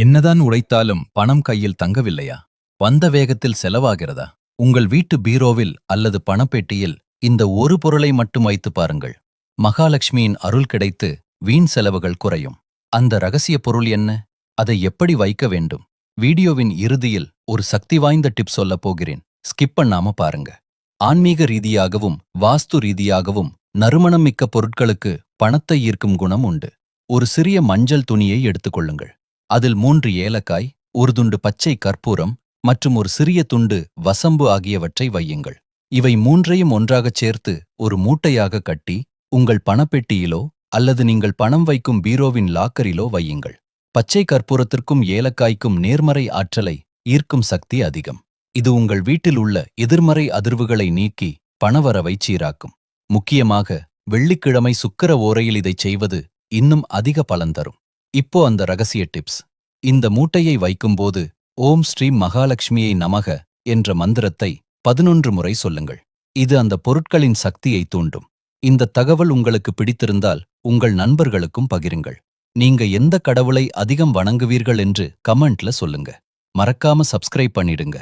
என்னதான் உழைத்தாலும் பணம் கையில் தங்கவில்லையா? வந்த வேகத்தில் செலவாகிறதா? உங்கள் வீட்டு பீரோவில் அல்லது பணப்பெட்டியில் இந்த ஒரு பொருளை மட்டும் வைத்து பாருங்கள். மகாலட்சுமியின் அருள் கிடைத்து வீண் செலவுகள் குறையும். அந்த ரகசிய பொருள் என்ன? அதை எப்படி வைக்க வேண்டும்? வீடியோவின் இறுதியில் ஒரு சக்தி வாய்ந்த டிப் சொல்லப் போகிறேன். ஸ்கிப் பண்ணாம பாருங்க. ஆன்மீக ரீதியாகவும் வாஸ்து ரீதியாகவும் நறுமணம் மிக்க பொருட்களுக்கு பணத்தை ஈர்க்கும் குணம் உண்டு. ஒரு சிறிய மஞ்சள் துணியை எடுத்துக்கொள்ளுங்கள். அதில் 3 ஏலக்காய், ஒரு துண்டு பச்சை கற்பூரம் மற்றும் ஒரு சிறிய துண்டு வசம்பு ஆகியவற்றை வையுங்கள். இவை மூன்றையும் ஒன்றாகச் சேர்த்து ஒரு மூட்டையாக கட்டி உங்கள் பணப்பெட்டியிலோ அல்லது நீங்கள் பணம் வைக்கும் பீரோவின் லாக்கரிலோ வையுங்கள். பச்சை கற்பூரத்திற்கும் ஏலக்காய்க்கும் நேர்மறை ஆற்றலை ஈர்க்கும் சக்தி அதிகம். இது உங்கள் வீட்டில் உள்ள எதிர்மறை அதிர்வுகளை நீக்கி பணவரவை சீராக்கும். முக்கியமாக வெள்ளிக்கிழமை சுக்கிர ஓரையில் இதைச் செய்வது இன்னும் அதிக பலன் தரும். இப்போ அந்த ரகசிய டிப்ஸ். இந்த மூட்டையை வைக்கும்போது ஓம் ஸ்ரீ மகாலட்சுமியை நமக என்ற மந்திரத்தை 11 முறை சொல்லுங்கள். இது அந்த பொருட்களின் சக்தியை தூண்டும். இந்த தகவல் உங்களுக்கு பிடித்திருந்தால் உங்கள் நண்பர்களுக்கும் பகிருங்கள். நீங்க எந்த கடவுளை அதிகம் வணங்குவீர்கள் என்று கமெண்ட்ல சொல்லுங்க. மறக்காம சப்ஸ்கிரைப் பண்ணிடுங்க.